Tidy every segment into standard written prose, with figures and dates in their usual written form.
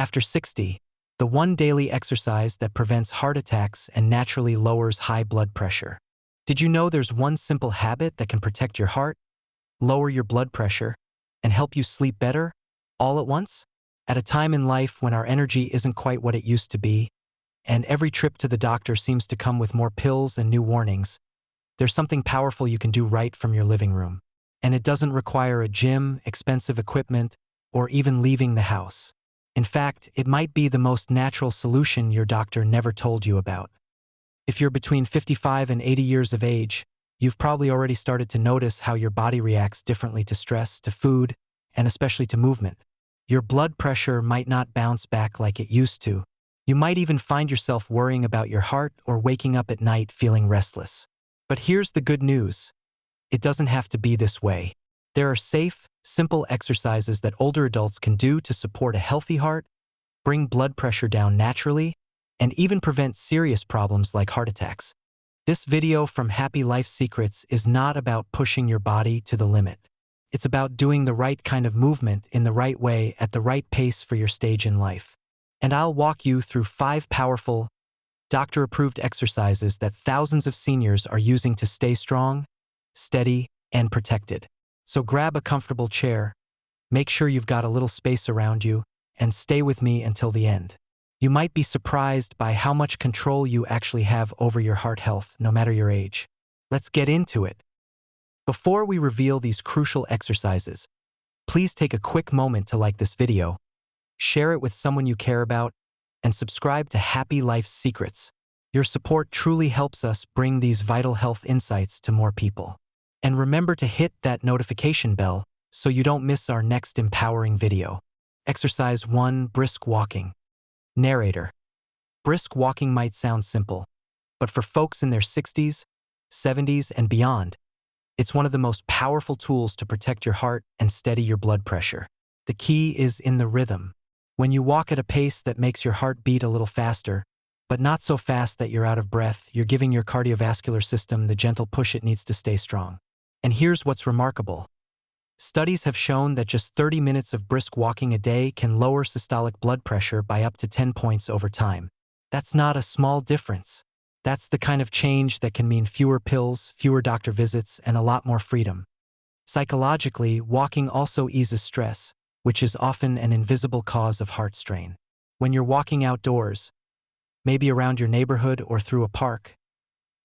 After 60, the one daily exercise that prevents heart attacks and naturally lowers high blood pressure. Did you know there's one simple habit that can protect your heart, lower your blood pressure, and help you sleep better, all at once? At a time in life when our energy isn't quite what it used to be, and every trip to the doctor seems to come with more pills and new warnings, there's something powerful you can do right from your living room. And it doesn't require a gym, expensive equipment, or even leaving the house. In fact, it might be the most natural solution your doctor never told you about. If you're between 55 and 80 years of age, you've probably already started to notice how your body reacts differently to stress, to food, and especially to movement. Your blood pressure might not bounce back like it used to. You might even find yourself worrying about your heart or waking up at night feeling restless. But here's the good news. It doesn't have to be this way. There are safe, simple exercises that older adults can do to support a healthy heart, bring blood pressure down naturally, and even prevent serious problems like heart attacks. This video from Happy Life Secrets is not about pushing your body to the limit. It's about doing the right kind of movement in the right way at the right pace for your stage in life. And I'll walk you through 5 powerful, doctor-approved exercises that thousands of seniors are using to stay strong, steady, and protected. So grab a comfortable chair, make sure you've got a little space around you, and stay with me until the end. You might be surprised by how much control you actually have over your heart health, no matter your age. Let's get into it. Before we reveal these crucial exercises, please take a quick moment to like this video, share it with someone you care about, and subscribe to Happy Life Secrets. Your support truly helps us bring these vital health insights to more people. And remember to hit that notification bell so you don't miss our next empowering video. Exercise 1: Brisk Walking. Narrator. Brisk walking might sound simple, but for folks in their 60s, 70s, and beyond, it's one of the most powerful tools to protect your heart and steady your blood pressure. The key is in the rhythm. When you walk at a pace that makes your heart beat a little faster, but not so fast that you're out of breath, you're giving your cardiovascular system the gentle push it needs to stay strong. And here's what's remarkable. Studies have shown that just 30 minutes of brisk walking a day can lower systolic blood pressure by up to 10 points over time. That's not a small difference. That's the kind of change that can mean fewer pills, fewer doctor visits, and a lot more freedom. Psychologically, walking also eases stress, which is often an invisible cause of heart strain. When you're walking outdoors, maybe around your neighborhood or through a park,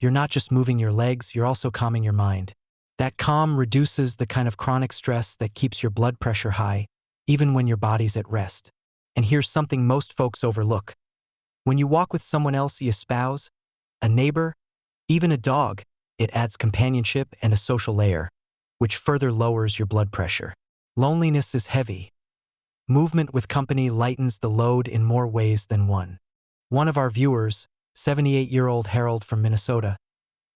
you're not just moving your legs, you're also calming your mind. That calm reduces the kind of chronic stress that keeps your blood pressure high, even when your body's at rest. And here's something most folks overlook. When you walk with someone else you espouse, a neighbor, even a dog, it adds companionship and a social layer, which further lowers your blood pressure. Loneliness is heavy. Movement with company lightens the load in more ways than one. One of our viewers, 78-year-old Harold from Minnesota,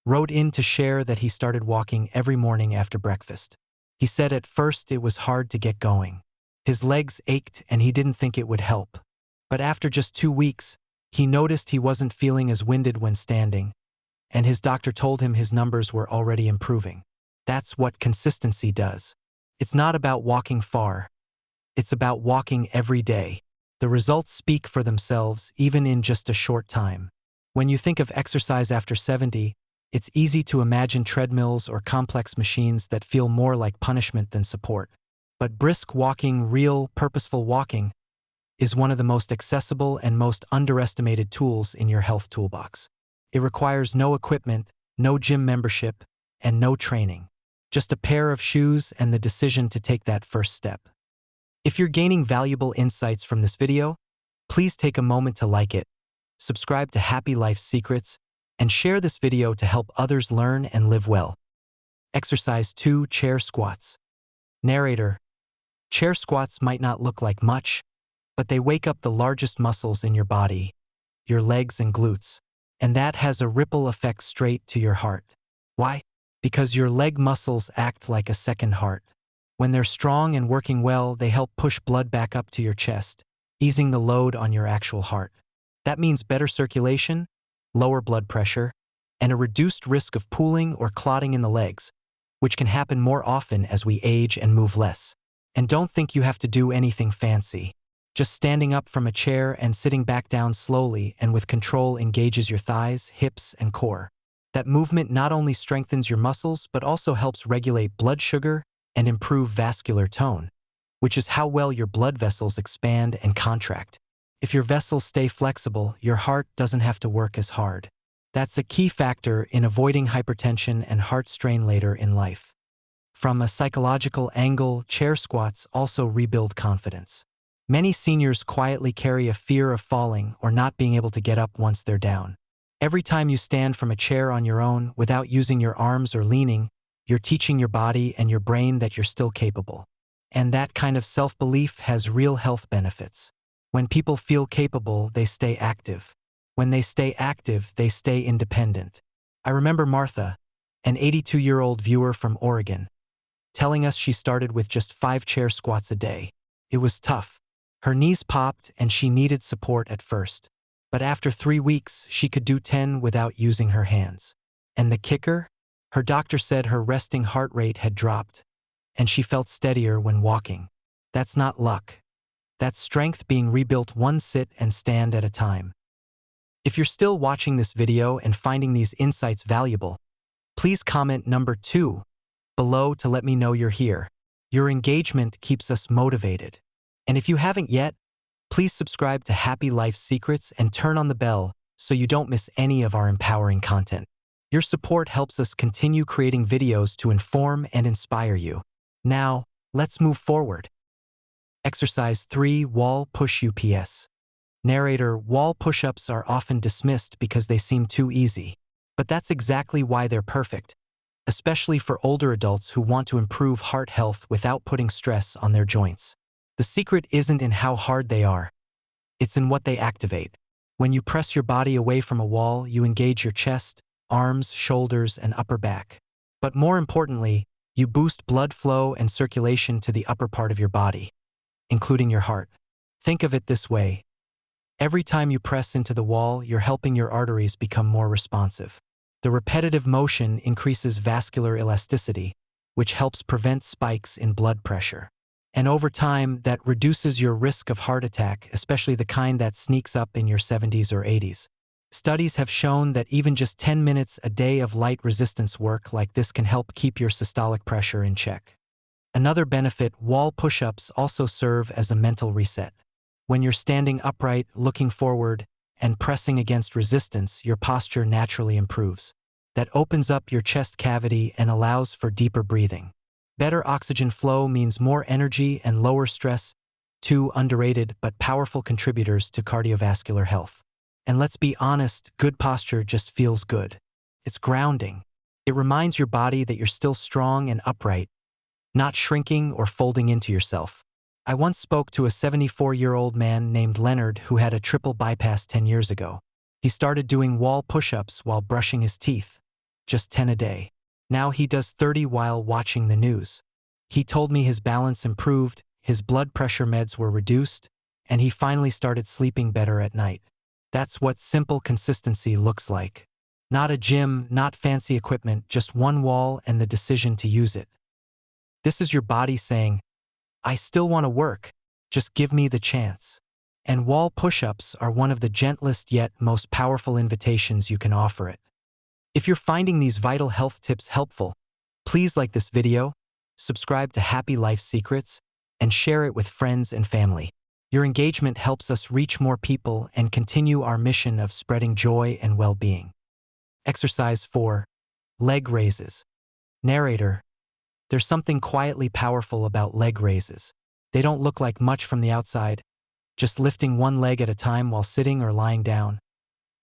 wrote in to share that he started walking every morning after breakfast. He said at first it was hard to get going. His legs ached and he didn't think it would help. But after just 2 weeks, he noticed he wasn't feeling as winded when standing, and his doctor told him his numbers were already improving. That's what consistency does. It's not about walking far. It's about walking every day. The results speak for themselves even in just a short time. When you think of exercise after 70, it's easy to imagine treadmills or complex machines that feel more like punishment than support. But brisk walking, real, purposeful walking, is one of the most accessible and most underestimated tools in your health toolbox. It requires no equipment, no gym membership, and no training. Just a pair of shoes and the decision to take that first step. If you're gaining valuable insights from this video, please take a moment to like it, subscribe to Happy Life Secrets, and share this video to help others learn and live well. Exercise 2: Chair Squats. Narrator. Chair squats might not look like much, but they wake up the largest muscles in your body, your legs and glutes, and that has a ripple effect straight to your heart. Why? Because your leg muscles act like a second heart. When they're strong and working well, they help push blood back up to your chest, easing the load on your actual heart. That means better circulation, lower blood pressure, and a reduced risk of pooling or clotting in the legs, which can happen more often as we age and move less. And don't think you have to do anything fancy. Just standing up from a chair and sitting back down slowly and with control engages your thighs, hips, and core. That movement not only strengthens your muscles but also helps regulate blood sugar and improve vascular tone, which is how well your blood vessels expand and contract. If your vessels stay flexible, your heart doesn't have to work as hard. That's a key factor in avoiding hypertension and heart strain later in life. From a psychological angle, chair squats also rebuild confidence. Many seniors quietly carry a fear of falling or not being able to get up once they're down. Every time you stand from a chair on your own without using your arms or leaning, you're teaching your body and your brain that you're still capable. And that kind of self-belief has real health benefits. When people feel capable, they stay active. When they stay active, they stay independent. I remember Martha, an 82-year-old viewer from Oregon, telling us she started with just 5 chair squats a day. It was tough. Her knees popped and she needed support at first. But after 3 weeks, she could do 10 without using her hands. And the kicker? Her doctor said her resting heart rate had dropped, and she felt steadier when walking. That's not luck. That's strength being rebuilt one sit and stand at a time. If you're still watching this video and finding these insights valuable, please comment number 2 below to let me know you're here. Your engagement keeps us motivated. And if you haven't yet, please subscribe to Happy Life Secrets and turn on the bell so you don't miss any of our empowering content. Your support helps us continue creating videos to inform and inspire you. Now, let's move forward. Exercise 3, Wall Push UPS. Narrator: wall push-ups are often dismissed because they seem too easy. But that's exactly why they're perfect, especially for older adults who want to improve heart health without putting stress on their joints. The secret isn't in how hard they are. It's in what they activate. When you press your body away from a wall, you engage your chest, arms, shoulders, and upper back. But more importantly, you boost blood flow and circulation to the upper part of your body, including your heart. Think of it this way. Every time you press into the wall, you're helping your arteries become more responsive. The repetitive motion increases vascular elasticity, which helps prevent spikes in blood pressure. And over time, that reduces your risk of heart attack, especially the kind that sneaks up in your 70s or 80s. Studies have shown that even just 10 minutes a day of light resistance work like this can help keep your systolic pressure in check. Another benefit: wall push-ups also serve as a mental reset. When you're standing upright, looking forward, and pressing against resistance, your posture naturally improves. That opens up your chest cavity and allows for deeper breathing. Better oxygen flow means more energy and lower stress, 2 underrated but powerful contributors to cardiovascular health. And let's be honest, good posture just feels good. It's grounding. It reminds your body that you're still strong and upright, not shrinking or folding into yourself. I once spoke to a 74-year-old man named Leonard who had a triple bypass 10 years ago. He started doing wall push-ups while brushing his teeth, just 10 a day. Now he does 30 while watching the news. He told me his balance improved, his blood pressure meds were reduced, and he finally started sleeping better at night. That's what simple consistency looks like. Not a gym, not fancy equipment, just one wall and the decision to use it. This is your body saying, I still want to work, just give me the chance. And wall push-ups are one of the gentlest yet most powerful invitations you can offer it. If you're finding these vital health tips helpful, please like this video, subscribe to Happy Life Secrets, and share it with friends and family. Your engagement helps us reach more people and continue our mission of spreading joy and well-being. Exercise 4, leg raises. Narrator: there's something quietly powerful about leg raises. They don't look like much from the outside, just lifting one leg at a time while sitting or lying down.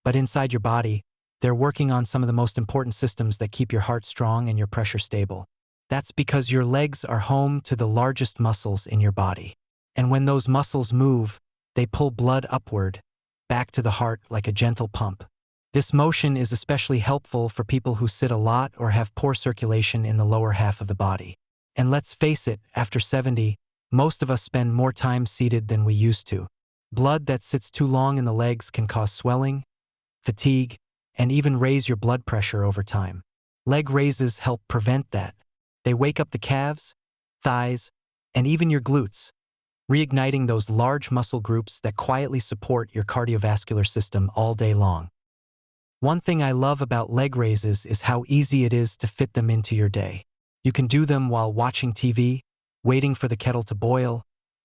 But inside your body, they're working on some of the most important systems that keep your heart strong and your pressure stable. That's because your legs are home to the largest muscles in your body. And when those muscles move, they pull blood upward, back to the heart like a gentle pump. This motion is especially helpful for people who sit a lot or have poor circulation in the lower half of the body. And let's face it, after 70, most of us spend more time seated than we used to. Blood that sits too long in the legs can cause swelling, fatigue, and even raise your blood pressure over time. Leg raises help prevent that. They wake up the calves, thighs, and even your glutes, reigniting those large muscle groups that quietly support your cardiovascular system all day long. One thing I love about leg raises is how easy it is to fit them into your day. You can do them while watching TV, waiting for the kettle to boil,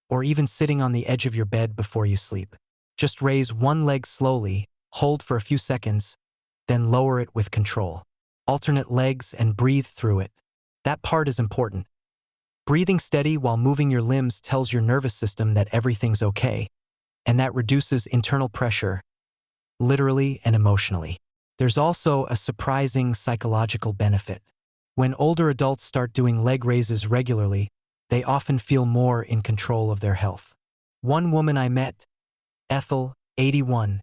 or even sitting on the edge of your bed before you sleep. Just raise one leg slowly, hold for a few seconds, then lower it with control. Alternate legs and breathe through it. That part is important. Breathing steady while moving your limbs tells your nervous system that everything's okay, and that reduces internal pressure, literally and emotionally. There's also a surprising psychological benefit. When older adults start doing leg raises regularly, they often feel more in control of their health. One woman I met, Ethel, 81,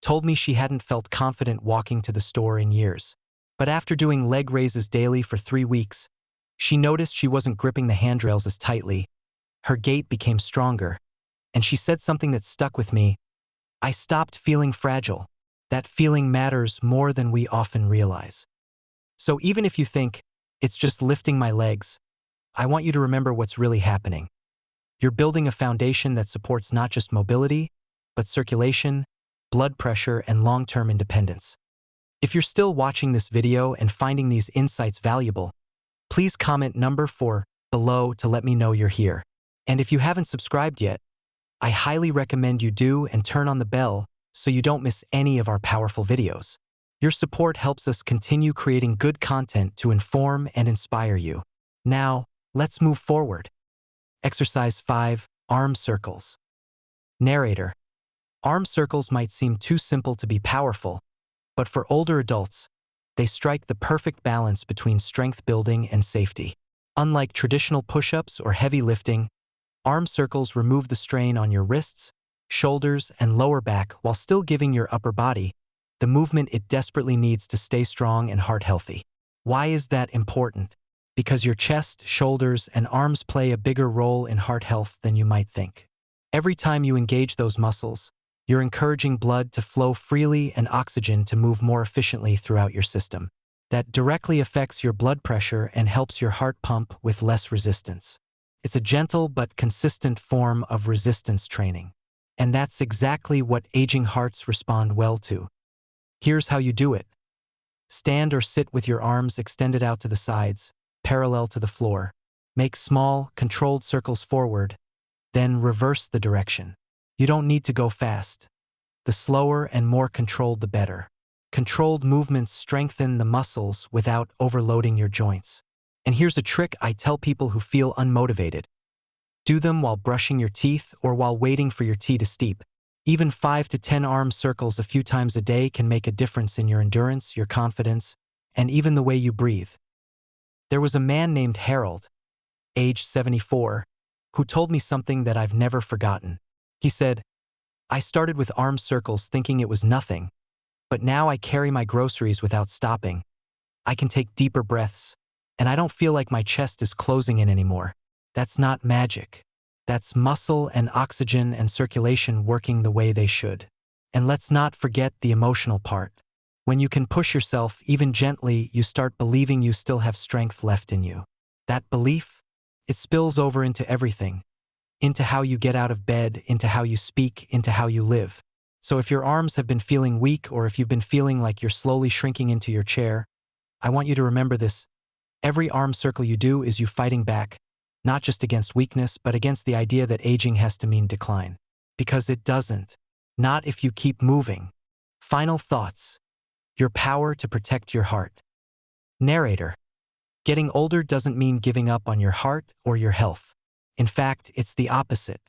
told me she hadn't felt confident walking to the store in years. But after doing leg raises daily for 3 weeks, she noticed she wasn't gripping the handrails as tightly. Her gait became stronger, and she said something that stuck with me. I stopped feeling fragile. That feeling matters more than we often realize. So even if you think, it's just lifting my legs, I want you to remember what's really happening. You're building a foundation that supports not just mobility, but circulation, blood pressure, and long-term independence. If you're still watching this video and finding these insights valuable, please comment number 4 below to let me know you're here. And if you haven't subscribed yet, I highly recommend you do and turn on the bell so you don't miss any of our powerful videos. Your support helps us continue creating good content to inform and inspire you. Now, let's move forward. Exercise 5, Arm Circles. Narrator. Arm circles might seem too simple to be powerful, but for older adults, they strike the perfect balance between strength building and safety. Unlike traditional push-ups or heavy lifting, arm circles remove the strain on your wrists, shoulders, and lower back while still giving your upper body the movement it desperately needs to stay strong and heart healthy. Why is that important? Because your chest, shoulders, and arms play a bigger role in heart health than you might think. Every time you engage those muscles, you're encouraging blood to flow freely and oxygen to move more efficiently throughout your system. That directly affects your blood pressure and helps your heart pump with less resistance. It's a gentle but consistent form of resistance training. And that's exactly what aging hearts respond well to. Here's how you do it. Stand or sit with your arms extended out to the sides, parallel to the floor. Make small, controlled circles forward, then reverse the direction. You don't need to go fast. The slower and more controlled, the better. Controlled movements strengthen the muscles without overloading your joints. And here's a trick I tell people who feel unmotivated. Do them while brushing your teeth or while waiting for your tea to steep. Even 5 to 10 arm circles a few times a day can make a difference in your endurance, your confidence, and even the way you breathe. There was a man named Harold, age 74, who told me something that I've never forgotten. He said, I started with arm circles thinking it was nothing, but now I carry my groceries without stopping. I can take deeper breaths, and I don't feel like my chest is closing in anymore. That's not magic. That's muscle and oxygen and circulation working the way they should. And let's not forget the emotional part. When you can push yourself even gently, you start believing you still have strength left in you. That belief, it spills over into everything. Into how you get out of bed, into how you speak, into how you live. So if your arms have been feeling weak or if you've been feeling like you're slowly shrinking into your chair, I want you to remember this. Every arm circle you do is you fighting back, not just against weakness, but against the idea that aging has to mean decline. Because it doesn't. Not if you keep moving. Final thoughts. Your power to protect your heart. Narrator. Getting older doesn't mean giving up on your heart or your health. In fact, it's the opposite.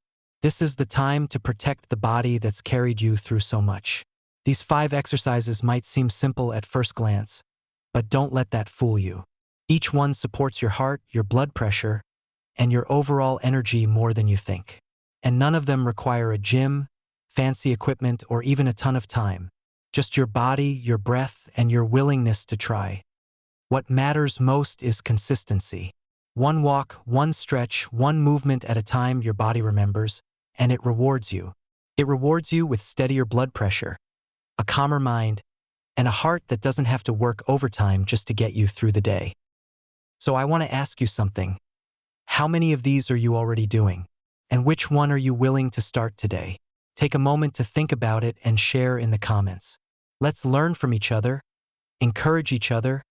This is the time to protect the body that's carried you through so much. These 5 exercises might seem simple at first glance, but don't let that fool you. Each one supports your heart, your blood pressure, and your overall energy more than you think. And none of them require a gym, fancy equipment, or even a ton of time. Just your body, your breath, and your willingness to try. What matters most is consistency. One walk, one stretch, one movement at a time your body remembers, and it rewards you. It rewards you with steadier blood pressure, a calmer mind, and a heart that doesn't have to work overtime just to get you through the day. So I want to ask you something. How many of these are you already doing? And which one are you willing to start today? Take a moment to think about it and share in the comments. Let's learn from each other, encourage each other,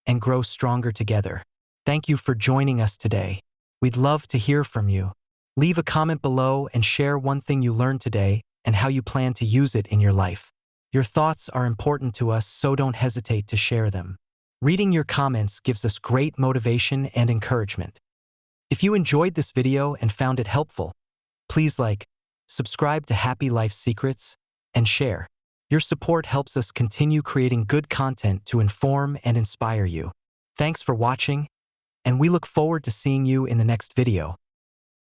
and grow stronger together. Thank you for joining us today. We'd love to hear from you. Leave a comment below and share one thing you learned today and how you plan to use it in your life. Your thoughts are important to us, so don't hesitate to share them. Reading your comments gives us great motivation and encouragement. If you enjoyed this video and found it helpful, please like, subscribe to Happy Life Secrets, and share. Your support helps us continue creating good content to inform and inspire you. Thanks for watching, and we look forward to seeing you in the next video.